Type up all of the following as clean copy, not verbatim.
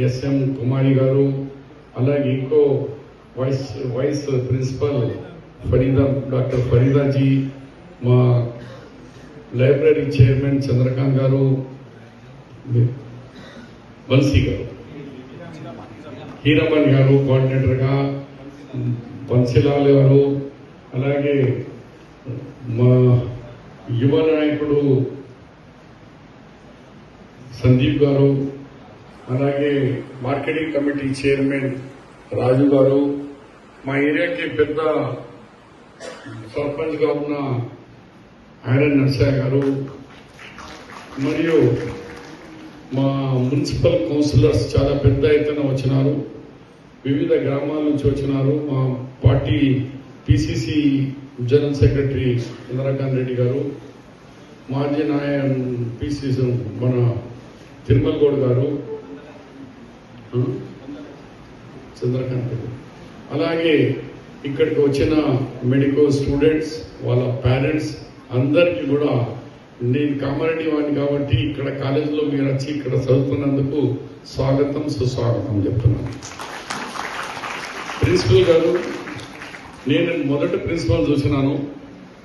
S M కుమారి గారు, అలాగే ఇంకో వైస్ ప్రిన్సిపల్ డాక్టర్ ఫరీదాజీ, మా లైబ్రరీ చైర్మన్ చంద్రకాంత్ గారు, బన్సీ గారు, హీరమన్ గారు కోఆర్డినేటర్గా, బన్సీలాల్ గారు, అలాగే మా యువ నాయకుడు సందీప్ గారు, అలాగే మార్కెటింగ్ కమిటీ చైర్మన్ రాజు గారు, మా ఏరియాకి పెద్ద సర్పంచ్ గా ఉన్న ఐరన్ నర్సయ్య గారు, మరియు మా మున్సిపల్ కౌన్సిలర్స్ చాలా పెద్ద ఎత్తున వచ్చినారు. వివిధ గ్రామాల నుంచి వచ్చినారు. మా party PCC general secretary Chandrakant Reddy గారు, మాజీ పిసిసి మన తిరుమల గౌడ్ గారు, చంద్రకాంత్ రెడ్డి, అలాగే ఇక్కడికి వచ్చిన మెడికల్ స్టూడెంట్స్ వాళ్ళ పేరెంట్స్ అందరికీ కూడా నేను కామారెడ్డి వాడిని కాబట్టి ఇక్కడ కాలేజీలో మీరు వచ్చి ఇక్కడ చదువుతున్నందుకు స్వాగతం సుస్వాగతం చెప్తున్నాను. ప్రిన్సిపల్ గారు, నేను మొదట ప్రిన్సిపల్ చూసినాను.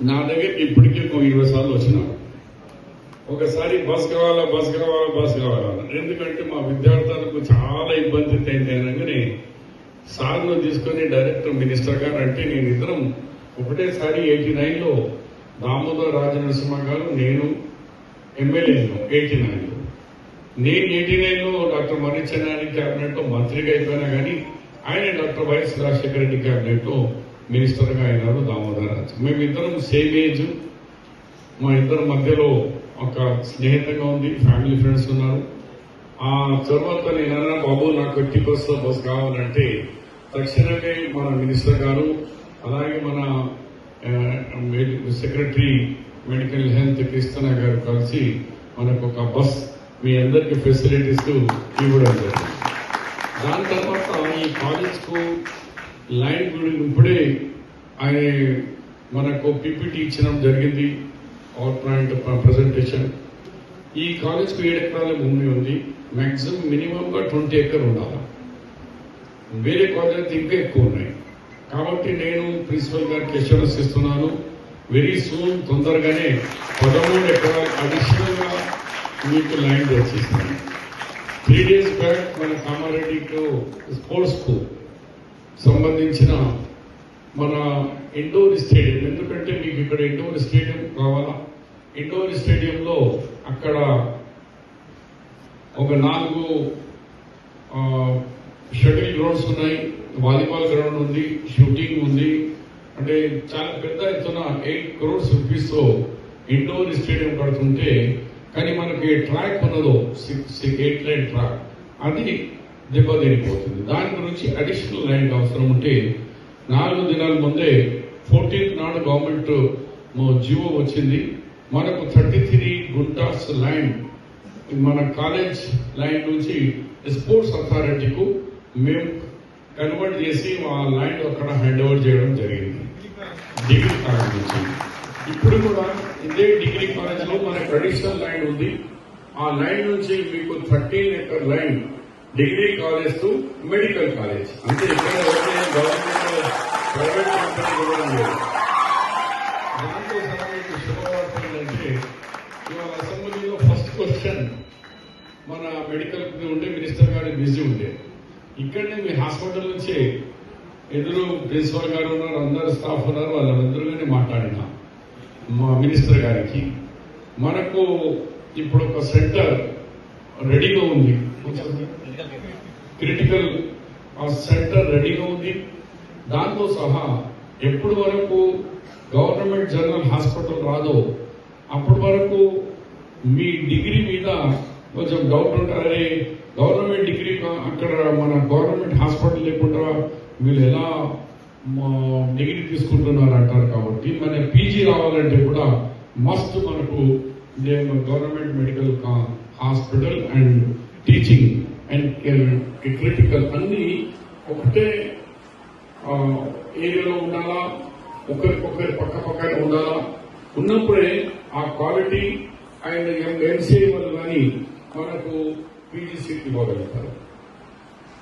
నా దగ్గరికి ఇప్పటికీ 20 సార్లు వచ్చినాను. ఒకసారి బస్ కావాలా, ఎందుకంటే మా విద్యార్థులకు చాలా ఇబ్బంది అయింది అనగానే సార్ను తీసుకొని డైరెక్టర్ మినిస్టర్ గారు అంటే నేను ఇద్దరం ఒకటేసారి 89లో దామోదర్ రాజనరసింహ గారు, నేను ఎమ్మెల్యేను 89లో. నేను 89లో డాక్టర్ మర్రి చెన్నారెడ్డి క్యాబినెట్ లో మంత్రిగా అయిపోయినా కానీ ఆయన doctor YS Rajasekhara Reddy cabinet లో మినిస్టర్ గా అయినారు దామోదర్ రాజు. మేమిద్దరం సేమ్ ఏజ్, మా ఇద్దరి మధ్యలో ఒక స్నేహితంగా ఉంది, ఫ్యామిలీ ఫ్రెండ్స్ ఉన్నారు. ఆ తర్వాత నేనన్నా బాబు నాకు 50% బస్ కావాలంటే తక్షణమే మన మినిస్టర్ గారు, అలాగే మన సెక్రటరీ మెడికల్ హెల్త్ కృష్ణ గారు కలిసి మనకు ఒక బస్ మీ అందరికి ఫెసిలిటీస్ ఇవ్వడం జరిగింది. దాని తర్వాత ఈ కాలేజ్ కు లైన్ గురించి ఇప్పుడే ఆయన మనకు పీపీటీ ఇచ్చడం జరిగింది, పవర్ పాయింట్ ప్రజెంటేషన్. ఈ కాలేజ్ కు 7 ఎకరాల భూమి ఉంది. మాక్సిమం మినిమం గా 20 ఎకర్ ఉండాలి. వేరే కాలేజ్ ఇంకా ఎక్కువ ఉన్నాయి. కాబట్టి నేను ప్రిన్సిపల్ గారికి అష్యూరెన్స్ ఇస్తున్నాను, వెరీ సూన్ తొందరగానే 13 ఎకరాలు అడిషనల్ గా మీకు లైన్ తెచ్చిస్తాను. 3 days బ్యాక్ మన కామారెడ్డిలో స్పోర్ట్స్ కు సంబంధించిన మన ఇండోర్ స్టేడియం, ఎందుకంటే మీకు ఇక్కడ ఇండోర్ స్టేడియం కావాలా. ఇండోర్ స్టేడియంలో అక్కడ ఒక 4 షటిల్ గ్రౌండ్స్ ఉన్నాయి, వాలీబాల్ గ్రౌండ్ ఉంది, షూటింగ్ ఉంది. అంటే చాలా పెద్ద ఎత్తున 8 crores rupees తో ఇండోర్ స్టేడియం కడుతుంటే, కానీ మనకి ట్రాక్ ఉన్నదో 8 lane ట్రాక్, అది దెబ్బతినిపోతుంది. దాని గురించి అడిషనల్ ల్యాండ్ అవసరం ఉంటే 4 దినాల ముందే 14th నాడు గవర్నమెంట్ జియో వచ్చింది. మనకు 33 గుంటాస్ ల్యాండ్ మన కాలేజ్ ల్యాండ్ నుంచి స్పోర్ట్స్ అథారిటీకు మేము కన్వర్ట్ చేసి ఆ ల్యాండ్ అక్కడ హ్యాండ్ ఓవర్ చేయడం జరిగింది డిగ్రీ కాలేజ్ నుంచి. ఇప్పుడు కూడా ఇదే డిగ్రీ కాలేజ్ లో మన ట్రెడిషనల్ ల్యాండ్ ఉంది. ఆ ల్యాండ్ నుంచి మీకు 13 acre land degree college to medical college, అంటే ఇక్కడ గవర్నమెంట్ ప్రైవేట్ కంపెనీ కూడా లేదు. దాంతో సహా మీకు శుభవార్త ఏంటంటే ఇవాళ అసెంబ్లీలో ఫస్ట్ క్వశ్చన్ మన మెడికల్ ఉండే మినిస్టర్ గారు బిజీ ఉండే, ఇక్కడనే మీ హాస్పిటల్ నుంచే ఎదురు ప్రిన్సిపల్ గారు ఉన్నారు, అందరు స్టాఫ్ ఉన్నారు, వాళ్ళందరూగానే మాట్లాడిన మా మినిస్టర్ గారికి మనకు ఇప్పుడు ఒక సెంటర్ రెడీగా ఉంది, క్రిటికల్ ఆ సెంటర్ రెడీగా ఉంది. దాంతో సహా ఎప్పటి వరకు గవర్నమెంట్ జనరల్ హాస్పిటల్ రాదో అప్పటి వరకు మీ డిగ్రీ మీద కొంచెం డౌట్ ఉంటారే, గవర్నమెంట్ డిగ్రీ అక్కడ మన గవర్నమెంట్ హాస్పిటల్ లేకుండా వీళ్ళు ఎలా డిగ్రీ తీసుకుంటున్నారు అంటారు. కాబట్టి మన పీజీ రావాలంటే కూడా మస్ట్ మనకు government medical hospital and teaching and critical అన్ని ఒకటే ఏరియాలో ఉండాలా, ఒకరికొకరు పక్క పక్కన ఉండాలా. ఉన్నప్పుడే ఆ క్వాలిటీ అండ్ ఎంసీఐ వాళ్ళు కానీ మనకు పీజీ సీట్ ఇవ్వగలుగుతారు.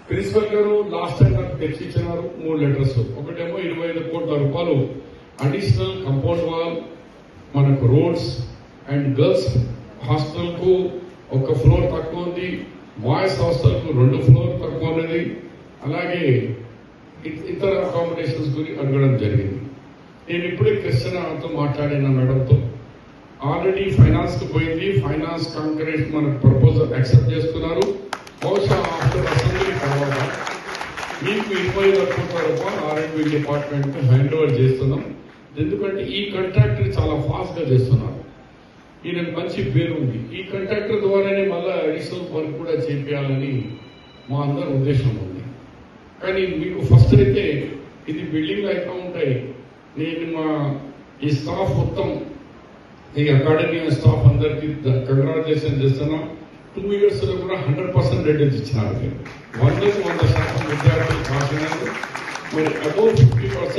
ప్రిన్సిపల్ గారు లాస్ట్ టైం నాకు తెచ్చిచ్చినారు 3 లెటర్స్. ఒకటేమో 25 కోట్ల రూపాయలు అడిషనల్ కంపౌండ్ వాల్, మనకు రోడ్స్ అండ్ గర్ల్స్ హాస్టల్ కు 1 ఫ్లోర్ తక్కువ ఉంది, బాయ్స్ హాస్టల్ కు 2 ఫ్లోర్ తక్కువ ఉన్నది. అలాగే ఇతర అకామిడేషన్స్ గురించి అడగడం జరిగింది. నేను ఇప్పుడే కృష్ణతో మాట్లాడిన మేడంతో ఆల్రెడీ ఫైనాన్స్ కు పోయింది. ఫైనాన్స్ కాంక్రీట్ మన ప్రపోజల్ యాక్సెప్ట్ చేస్తున్నారు. బహుశా ఆఫ్టర్ అసెంబ్లీ తర్వాత మీకు 25 కోట్ల రూపాయలు R&D డిపార్ట్మెంట్ హ్యాండ్ ఓవర్ చేస్తున్నాం. ఎందుకంటే ఈ కాంట్రాక్టర్ చాలా ఫాస్ట్ గా చేస్తున్నారు. ఈయన మంచి పేరు ఉంది. ఈ కాంట్రాక్టర్ ద్వారానే మళ్ళీ అడిషనల్ వర్క్ కూడా చేయాలని మా అందరి ఉద్దేశం ఉంది. కానీ మీకు ఫస్ట్ అయితే ఇది బిల్డింగ్ అయితే ఉంటాయి. నేను మా ఈ స్టాఫ్ మొత్తం ఈ అకాడమీ స్టాఫ్ అందరికి కంగ్రాచులేషన్ చేస్తున్నా. 2 years లో కూడా 100% రేటేజ్ ఇచ్చినారు. 100% విద్యార్థులు కాసినారు. మరి అబౌవ్ 50%